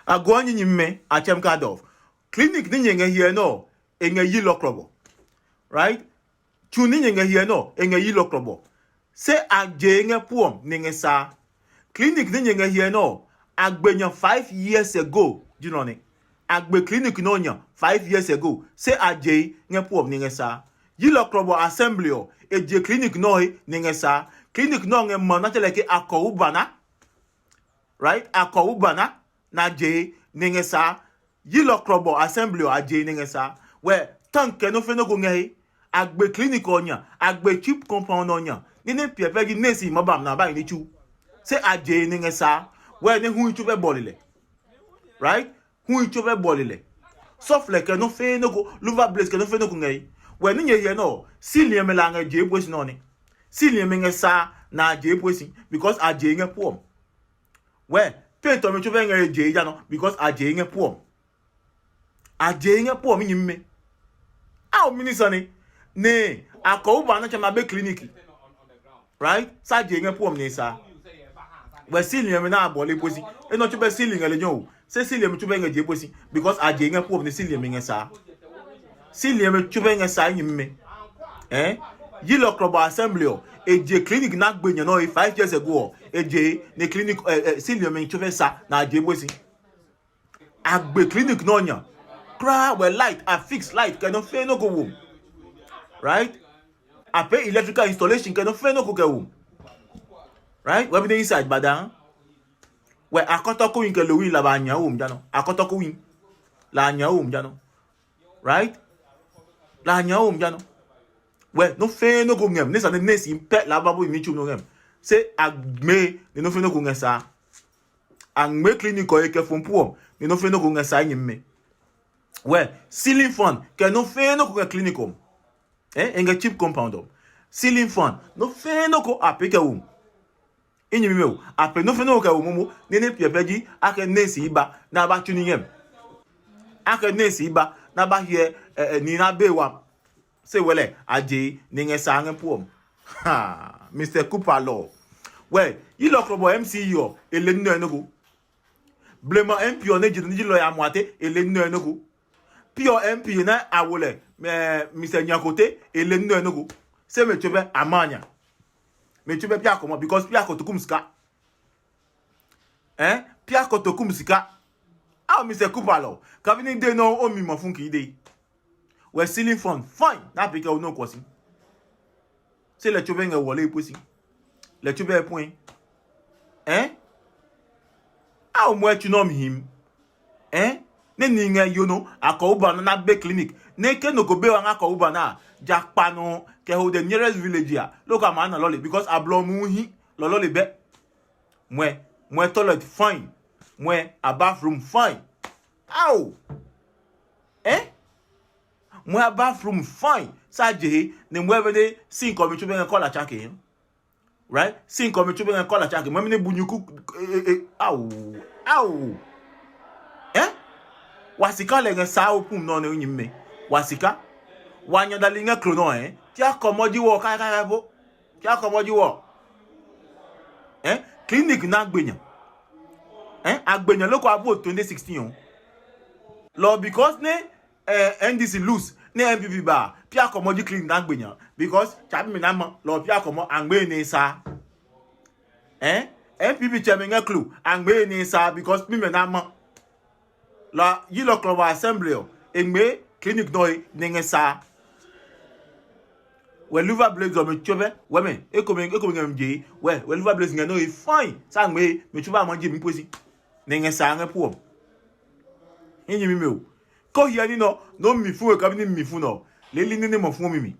Agwani nyimme achem kadov. Clinic ni nyenge here no enge yilo krobo. Right? Chuni nyenge here no enge yilo krobo. Se agje enge puom nenge sa. Clinic ni nyenge here no agbenya 5 years ago. You know ne? Agbe clinic no nya 5 years ago. Se agje nge puom nenge sa. Yilo krobo assembly o. Eje clinic no nenge sa. Clinic no nge manateleke akowubana. Right? Akowubana. Na je nenge sa. Yilo krobo assembly o aje nenge sa. We tanke no feno ko nge agbe clinic onya agbe cheap compound onya nene piepe gi nesi mabam na ba ni chu se aje nenge sa we ne hu chu be bolile right hu chu be bolile soft like no feno ko luva blaze ke no feno ko nge we ni ye no silie me la nge je posi no ni silie me nge sa na je posi because aje nge pom we pento me chu be nge je ja no because aje nge pom aje nge pom nyimme aw minisani ne akowuba na chama be clinic right sa je nge pom ni sa we silie me na abole posi e no chube silie ngale nyo se silie me chube nge je posi because aje nge pom ni silie me nge sa silie me chube nge sa nyimme yilo krobo assembly o eje clinic na gbenya no 5 years ago eje ne clinic silie me chube sa na je posi agbe clinic no nya cry we light a fix light can no fe no go wom right I pay electrical installation can no fe no go go wom right we be inside badan we akotoko win ke lo win la ba nya wom jano akotoko win la nya wom jano right la nya wom jano we no fe no go ngem ne sa ne si pe la ba bo mi chu no ngem se agme ne no fe no go ngesa agme clinic o e ke fon puom ne no fe no go ngesa nyimme well, ceiling fan can no fe no ko clinicum. Enga cheap compound. Ceiling fan no fe no ko apeke wum. Inyi mi o ape no fe no ko wum nene piepeji ake nesi iba na ba tuni yem. Ake nesi iba na ba hie ni na bewa. Se wele aje ninge sange puom. Ha, Mr. Cooper law. Well, you look robo MCU ele nno enogo. Blema MP on eji lo ya mwate ele nno enogo. Pio MP na awole Mr. Nyakote ele nno enogo se me chobe amanya me chobe pia komo because pia ko tokumska pia ko tokumska ah Mr. Kupalo kavini de no o mi mafunki ide we ceiling fund fine na pika no kwasi se le chobe nge wole iposi le chobe point ah o mo etu no him ne ninga yono akowuba na be clinic ne ke no go be wan akowuba na jakpa no ke ho the nearest village ya look am na lolly because ablomu hi lolly be mwe toilet fine mwe a bathroom fine ow mwe a bathroom fine saje ne mwe be de sink omi chube nko la chake right sink omi chube nko la chake mwe ne bunyuku ow wasika le sa opum no ne nyimme wasika wanya dalinga krono ti akomoji wo ka bo ti akomoji wo clinic na agbenya agbenya loko abo 2016 lo because ne NDC lose ne MPP ba pi akomoji clinic na agbenya because chabi mi na mo lo pi akomo angbe ni sa MPP chairman clue angbe ni sa because mi me na mo la yilo club assembly engbe clinic no ninge sa we luva blaze o me chobe we me ekomi ngemje we luva blaze ngeno fine sa ngbe me choba amanje mi posi ninge sa nge puom enyi mi o ko hiya ni no mi fu e ka bi ni mi fu no le li ni mo fu mi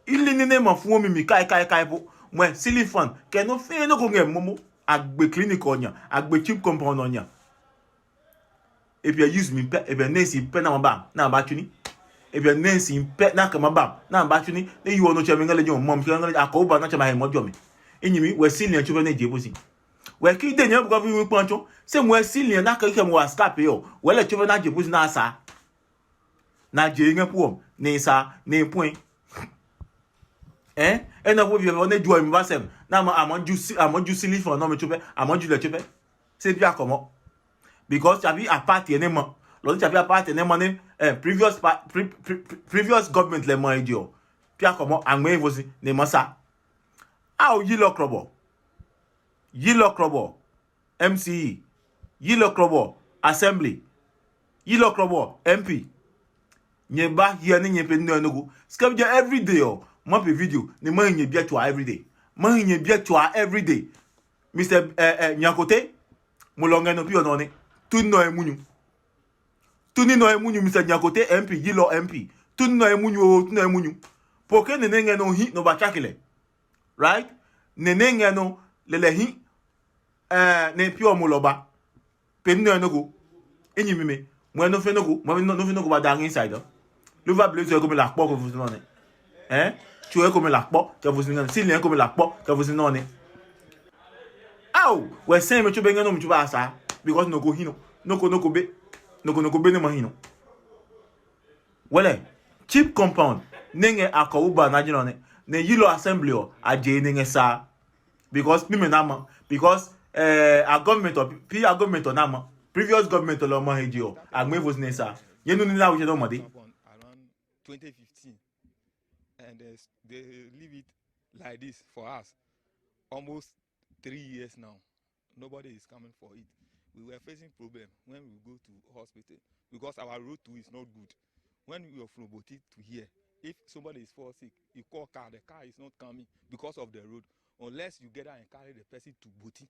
ili ni mo fu mi kai po mwe ceiling fan ke no fe no ko ngem momo agbe clinic onya agbe cheap compound onya if you use me if you nesi pe na mabam na ba tuni if you nesi pe na ka mabam na ba tuni ne you no cheme ngale nyo mom ngale akowuba na chama he mojo mi enyimi we silien chube na jeposi we ki de nyan buka fi pancho se mo silien na ka ke mo escape yo we le chube na jeposi na asa na je nge puom ne sa ne point ena wo bi na ju mi ba sem na amonju silifon no me chube amonju le chube se bia komo because chabi a party enema lo chabi a party enema ne previous government le mo idio pia komo anwe vosi ne masa au yilo krobo MCE yilo krobo assembly yilo krobo MP nyeba here ne nyepe no nugu skabja every day o mo pe video ne mo nye bia to every day mo nye bia to every day Mr Nyakote mulonga no pio no ne tunno emunyu Mr Nyakote MP yilo MP tunno emunyu poke ne nenge no hi no bachakile right ne nenge no lele hi ne pio muloba penno no enyi mime mo no fe no go ba dang inside le va bleu comme la po que vous non tu es comme la po que vous non si lien comme la po que vous non aw we say me chubenga no mchuba asa because no go hino no ko be ne mahino wele cheap compound nenge akawuba na jino ne yilo assembly o aje nenge sa because me nama because a government nama previous government lo mo heji o agme vos nesa yenu ni la we no mode around 2015 and they leave it like this for us almost 3 years now. Nobody is coming for it. We were facing problem when we go to hospital because our road too is not good. When we are from Boti to here, if somebody is fall sick, you call car, the car is not coming because of the road. Unless you get out and carry the person to Boti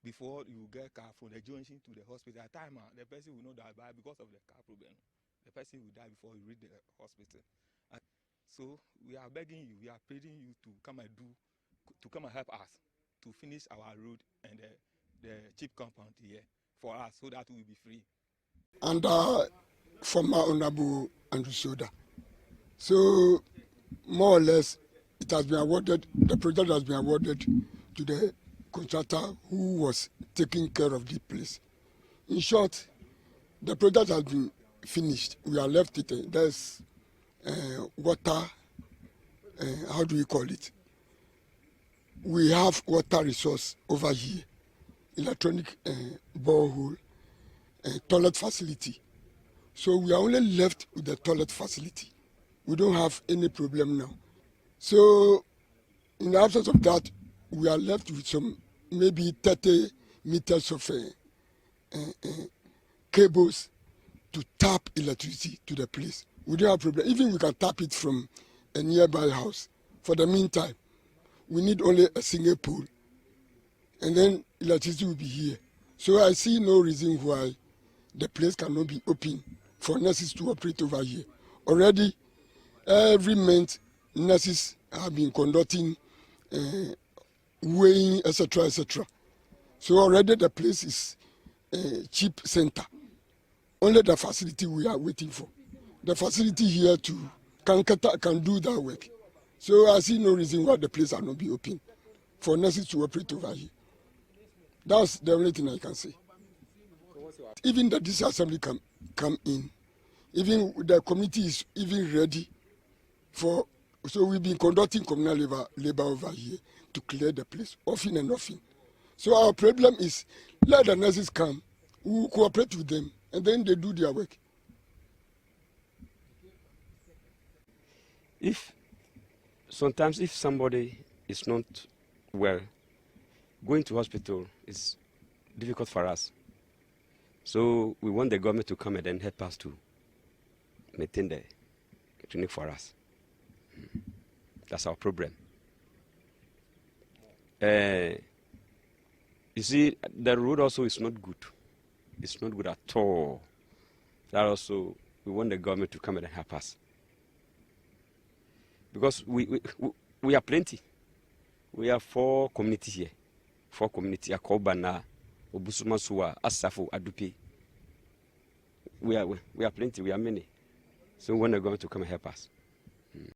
before you get car from the junction to the hospital. At time, the person will not die because of the car problem. The person will die before you reach the hospital. So we are begging you, we are pleading you to come and help us to finish our road and the cheap compound here for us so that we will be free. And from my honorable Andrew Soda. So more or less it has been awarded, the project has been awarded to the contractor who was taking care of the place. In short, the project has been finished. We are left it. There's water, how do we call it? We have water resource over here, electronic borehole, toilet facility. So we are only left with the toilet facility. We don't have any problem now. So in the absence of that, we are left with some maybe 30 meters of cables to tap electricity to the place. We don't have problem. Even we can tap it from a nearby house. For the meantime, we need only a single pole, and then electricity will be here. So I see no reason why the place cannot be open for nurses to operate over here. Already, every month, nurses have been conducting weighing, etc., etc. So already the place is a cheap center. Only the facility we are waiting for. The facility here can do that work. So I see no reason why the place are not be open for nurses to operate over here. That's the only thing I can say. Even the disassembly can come in. Even the committee is even ready for. So we've been conducting communal labor over here to clear the place, often and often. So our problem is let the nurses come, we will cooperate with them, and then they do their work. Sometimes if somebody is not well, going to hospital is difficult for us. So we want the government to come and then help us to maintain the clinic for us. That's our problem. You see, the road also is not good. It's not good at all. That also, we want the government to come and help us. Because we are plenty. We have 4 communities here. 4 communities, Akobana, Obusumasuwa, Asafu, Adupi. We are plenty, we are many. So we want the government to come and help us.